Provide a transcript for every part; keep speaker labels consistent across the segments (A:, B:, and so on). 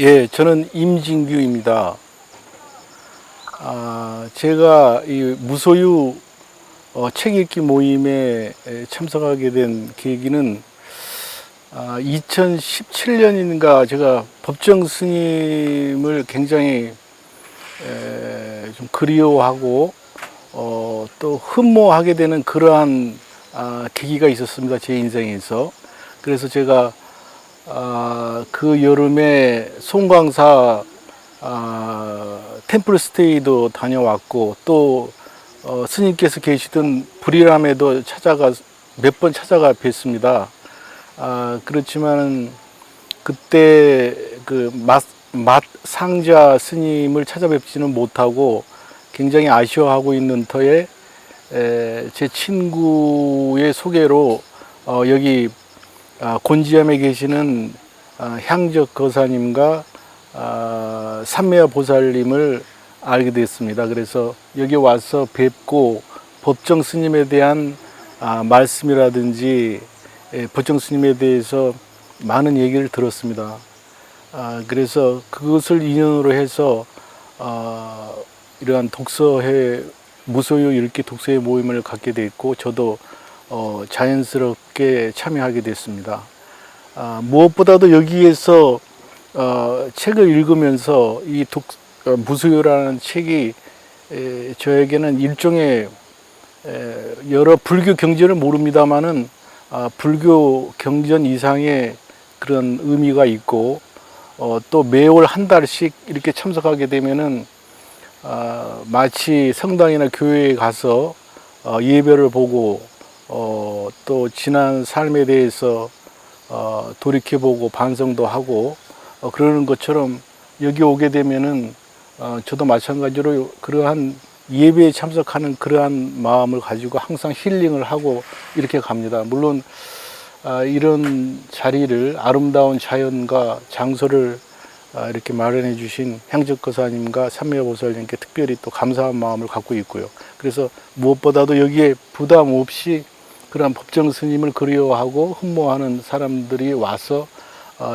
A: 예, 저는 임진규입니다. 제가 이 무소유 책 읽기 모임에 참석하게 된 계기는 2017년인가 제가 법정 스님을 굉장히 좀 그리워하고 또 흠모하게 되는 그러한 계기가 있었습니다. 제 인생에서. 그래서 제가 그 여름에 송광사 템플스테이도 다녀왔고 또 스님께서 계시던 불이람에도 몇 번 찾아가 뵀습니다. 그렇지만 그때 그 상자 스님을 찾아뵙지는 못하고 굉장히 아쉬워하고 있는 터에 제 친구의 소개로 여기 곤지암에 계시는 향적 거사님과 삼매야 보살님을 알게 됐습니다. 그래서 여기 와서 뵙고 법정 스님에 대한 말씀이라든지 법정 스님에 대해서 많은 얘기를 들었습니다. 그래서 그것을 인연으로 해서 이러한 독서회, 무소유 읽기 독서회 모임을 갖게 됐고 저도 자연스럽게 참여하게 됐습니다. 무엇보다도 여기에서 책을 읽으면서 이 무소유라는 책이 저에게는 일종의 여러 불교 경전을 모릅니다만은 불교 경전 이상의 그런 의미가 있고 또 매월 한 달씩 이렇게 참석하게 되면은 마치 성당이나 교회에 가서 예배를 보고 또 지난 삶에 대해서 돌이켜보고 반성도 하고 그러는 것처럼 여기 오게 되면은 저도 마찬가지로 그러한 예배에 참석하는 그러한 마음을 가지고 항상 힐링을 하고 이렇게 갑니다. 물론 이런 자리를 아름다운 자연과 장소를 이렇게 마련해 주신 향적거사님과 삼매야 보살님께 특별히 또 감사한 마음을 갖고 있고요. 그래서 무엇보다도 여기에 부담 없이 그런 법정 스님을 그리워하고 흠모하는 사람들이 와서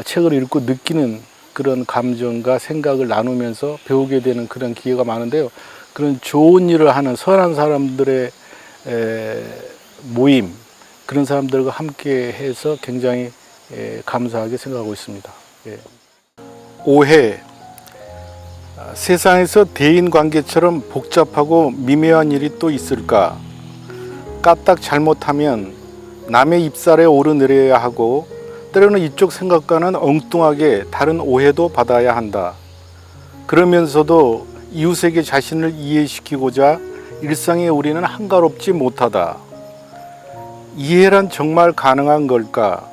A: 책을 읽고 느끼는 그런 감정과 생각을 나누면서 배우게 되는 그런 기회가 많은데요. 그런 좋은 일을 하는 선한 사람들의 모임, 그런 사람들과 함께 해서 굉장히 감사하게 생각하고 있습니다. 예. 오해. 세상에서 대인관계처럼 복잡하고 미묘한 일이 또 있을까? 까딱 잘못하면 남의 입살에 오르내려야 하고 때로는 이쪽 생각과는 엉뚱하게 다른 오해도 받아야 한다. 그러면서도 이웃에게 자신을 이해시키고자 일상에 우리는 한가롭지 못하다. 이해란 정말 가능한 걸까?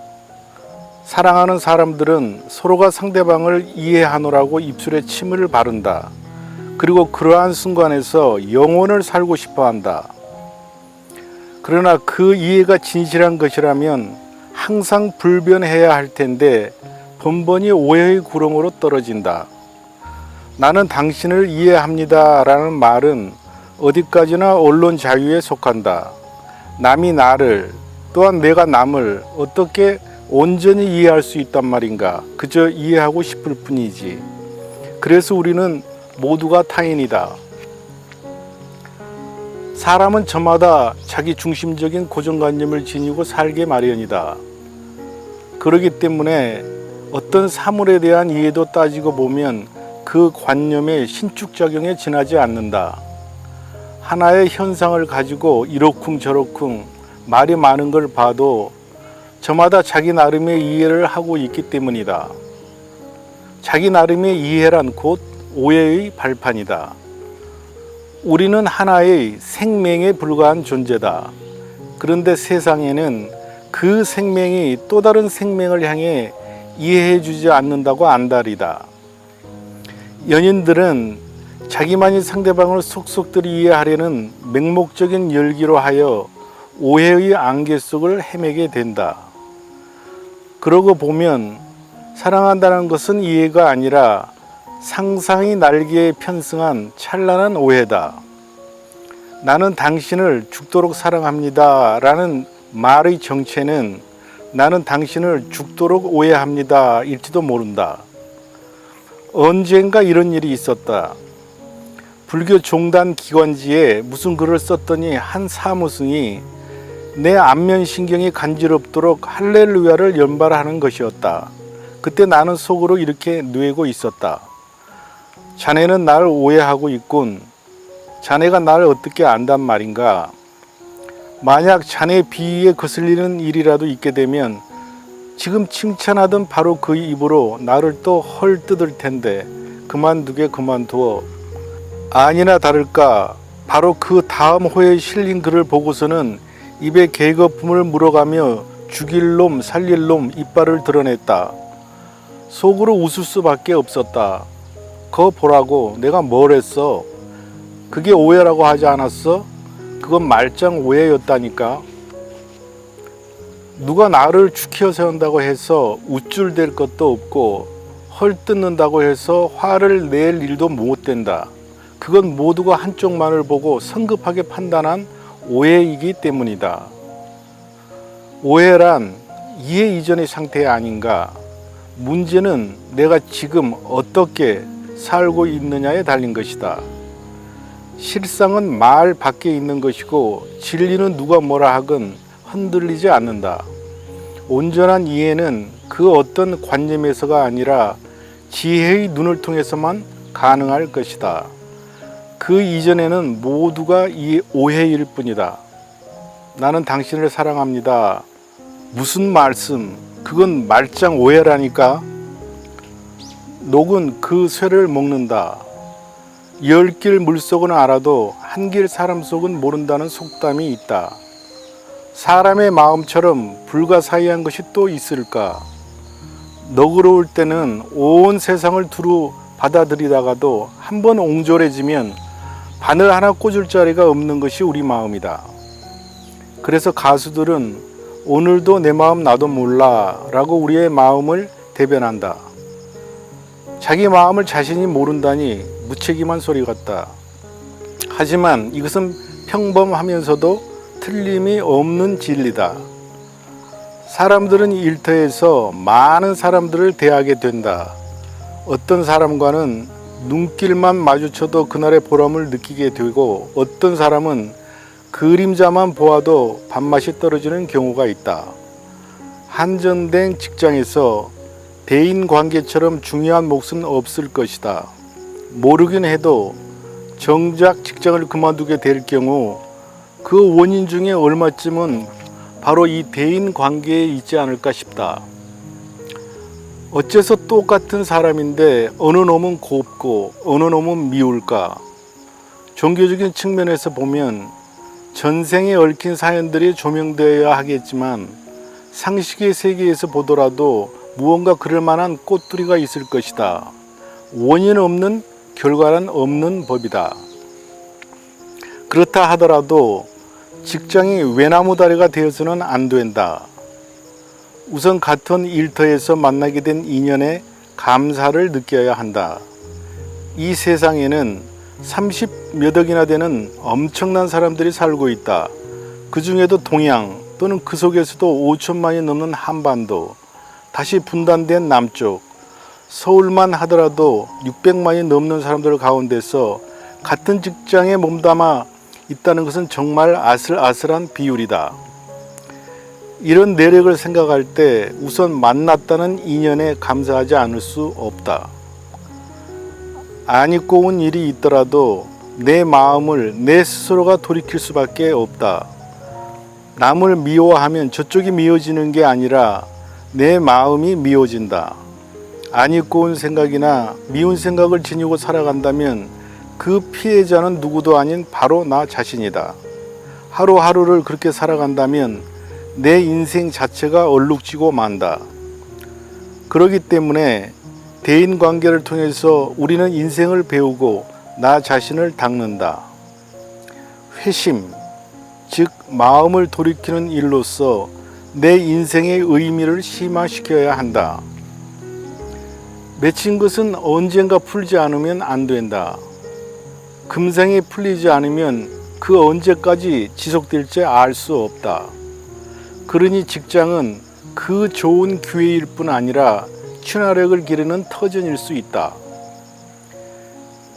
A: 사랑하는 사람들은 서로가 상대방을 이해하노라고 입술에 침을 바른다. 그리고 그러한 순간에서 영원을 살고 싶어 한다. 그러나 그 이해가 진실한 것이라면 항상 불변해야 할 텐데 번번이 오해의 구렁으로 떨어진다. 나는 당신을 이해합니다 라는 말은 어디까지나 언론 자유에 속한다. 남이 나를 또한 내가 남을 어떻게 온전히 이해할 수 있단 말인가. 그저 이해하고 싶을 뿐이지. 그래서 우리는 모두가 타인이다. 사람은 저마다 자기 중심적인 고정관념을 지니고 살게 마련이다. 그렇기 때문에 어떤 사물에 대한 이해도 따지고 보면 그 관념의 신축작용에 지나지 않는다. 하나의 현상을 가지고 이러쿵 저러쿵 말이 많은 걸 봐도 저마다 자기 나름의 이해를 하고 있기 때문이다. 자기 나름의 이해란 곧 오해의 발판이다. 우리는 하나의 생명에 불과한 존재다. 그런데 세상에는 그 생명이 또 다른 생명을 향해 이해해 주지 않는다고 안달이다. 연인들은 자기만이 상대방을 속속들이 이해하려는 맹목적인 열기로 하여 오해의 안개 속을 헤매게 된다. 그러고 보면 사랑한다는 것은 이해가 아니라 상상의 날개에 편승한 찬란한 오해다. 나는 당신을 죽도록 사랑합니다 라는 말의 정체는 나는 당신을 죽도록 오해합니다 일지도 모른다. 언젠가 이런 일이 있었다. 불교 종단 기관지에 무슨 글을 썼더니 한 사무승이 내 안면신경이 간지럽도록 할렐루야를 연발하는 것이었다. 그때 나는 속으로 이렇게 뇌고 있었다. 자네는 날 오해하고 있군. 자네가 날 어떻게 안단 말인가. 만약 자네 비위에 거슬리는 일이라도 있게 되면 지금 칭찬하던 바로 그 입으로 나를 또 헐 뜯을 텐데 그만두게 그만두어. 아니나 다를까 바로 그 다음 호에 실린 글을 보고서는 입에 계거품을 물어가며 죽일 놈 살릴 놈 이빨을 드러냈다. 속으로 웃을 수밖에 없었다. 그거 보라고 내가 뭘 했어. 그게 오해라고 하지 않았어? 그건 말짱 오해였다니까. 누가 나를 죽여 세운다고 해서 우쭐댈 것도 없고 헐뜯는다고 해서 화를 낼 일도 못 된다. 그건 모두가 한쪽만을 보고 성급하게 판단한 오해이기 때문이다. 오해란 이해 이전의 상태 아닌가. 문제는 내가 지금 어떻게 살고 있느냐에 달린 것이다. 실상은 말 밖에 있는 것이고 진리는 누가 뭐라 하건 흔들리지 않는다. 온전한 이해는 그 어떤 관념에서가 아니라 지혜의 눈을 통해서만 가능할 것이다. 그 이전에는 모두가 이 오해일 뿐이다. 나는 당신을 사랑합니다. 무슨 말씀? 그건 말짱 오해라니까. 녹은 그 쇠를 먹는다. 10길 물속은 알아도 한 길 사람 속은 모른다는 속담이 있다. 사람의 마음처럼 불가사의한 것이 또 있을까? 너그러울 때는 온 세상을 두루 받아들이다가도 한번 옹졸해지면 바늘 하나 꽂을 자리가 없는 것이 우리 마음이다. 그래서 가수들은 오늘도 내 마음 나도 몰라 라고 우리의 마음을 대변한다. 자기 마음을 자신이 모른다니 무책임한 소리 같다. 하지만 이것은 평범하면서도 틀림이 없는 진리다. 사람들은 일터에서 많은 사람들을 대하게 된다. 어떤 사람과는 눈길만 마주쳐도 그날의 보람을 느끼게 되고 어떤 사람은 그림자만 보아도 밥맛이 떨어지는 경우가 있다. 한정된 직장에서 대인관계처럼 중요한 몫은 없을 것이다. 모르긴 해도 정작 직장을 그만두게 될 경우 그 원인 중에 얼마쯤은 바로 이 대인관계에 있지 않을까 싶다. 어째서 똑같은 사람인데 어느 놈은 곱고 어느 놈은 미울까? 종교적인 측면에서 보면 전생에 얽힌 사연들이 조명되어야 하겠지만 상식의 세계에서 보더라도 무언가 그럴 만한 꼬투리가 있을 것이다. 원인 없는 결과란 없는 법이다. 그렇다 하더라도 직장이 외나무다리가 되어서는 안 된다. 우선 같은 일터에서 만나게 된 인연에 감사를 느껴야 한다. 이 세상에는 30몇 억이나 되는 엄청난 사람들이 살고 있다. 그 중에도 동양 또는 그 속에서도 5천만이 넘는 한반도, 다시 분단된 남쪽, 서울만 하더라도 600만이 넘는 사람들 가운데서 같은 직장에 몸담아 있다는 것은 정말 아슬아슬한 비율이다. 이런 내력을 생각할 때 우선 만났다는 인연에 감사하지 않을 수 없다. 안 잊고 온 일이 있더라도 내 마음을 내 스스로가 돌이킬 수밖에 없다. 남을 미워하면 저쪽이 미워지는 게 아니라 내 마음이 미워진다. 안 잊고 온 생각이나 미운 생각을 지니고 살아간다면 그 피해자는 누구도 아닌 바로 나 자신이다. 하루하루를 그렇게 살아간다면 내 인생 자체가 얼룩지고 만다. 그렇기 때문에 대인관계를 통해서 우리는 인생을 배우고 나 자신을 닦는다. 회심, 즉 마음을 돌이키는 일로서 내 인생의 의미를 심화시켜야 한다. 맺힌 것은 언젠가 풀지 않으면 안 된다. 금생에 풀리지 않으면 그 언제까지 지속될지 알 수 없다. 그러니 직장은 그 좋은 기회일 뿐 아니라 친화력을 기르는 터전일 수 있다.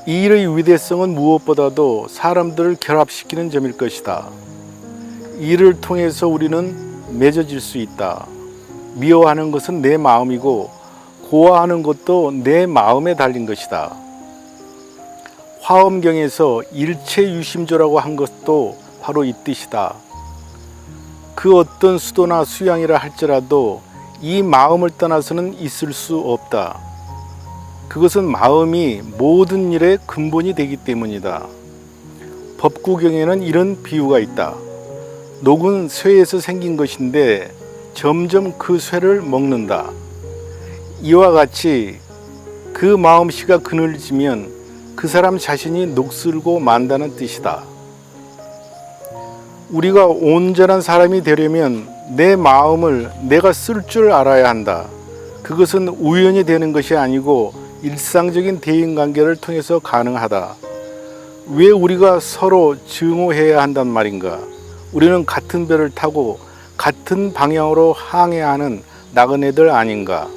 A: 이 일의 위대성은 무엇보다도 사람들을 결합시키는 점일 것이다. 이 일을 통해서 우리는 맺어질 수 있다. 미워하는 것은 내 마음이고 고아하는 것도 내 마음에 달린 것이다. 화엄경에서 일체유심조라고 한 것도 바로 이 뜻이다. 그 어떤 수도나 수양이라 할지라도 이 마음을 떠나서는 있을 수 없다. 그것은 마음이 모든 일의 근본이 되기 때문이다. 법구경에는 이런 비유가 있다. 녹은 쇠에서 생긴 것인데 점점 그 쇠를 먹는다. 이와 같이 그 마음씨가 그늘지면 그 사람 자신이 녹슬고 만다는 뜻이다. 우리가 온전한 사람이 되려면 내 마음을 내가 쓸 줄 알아야 한다. 그것은 우연히 되는 것이 아니고 일상적인 대인관계를 통해서 가능하다. 왜 우리가 서로 증오해야 한단 말인가? 우리는 같은 배를 타고 같은 방향으로 항해하는 나그네들 아닌가?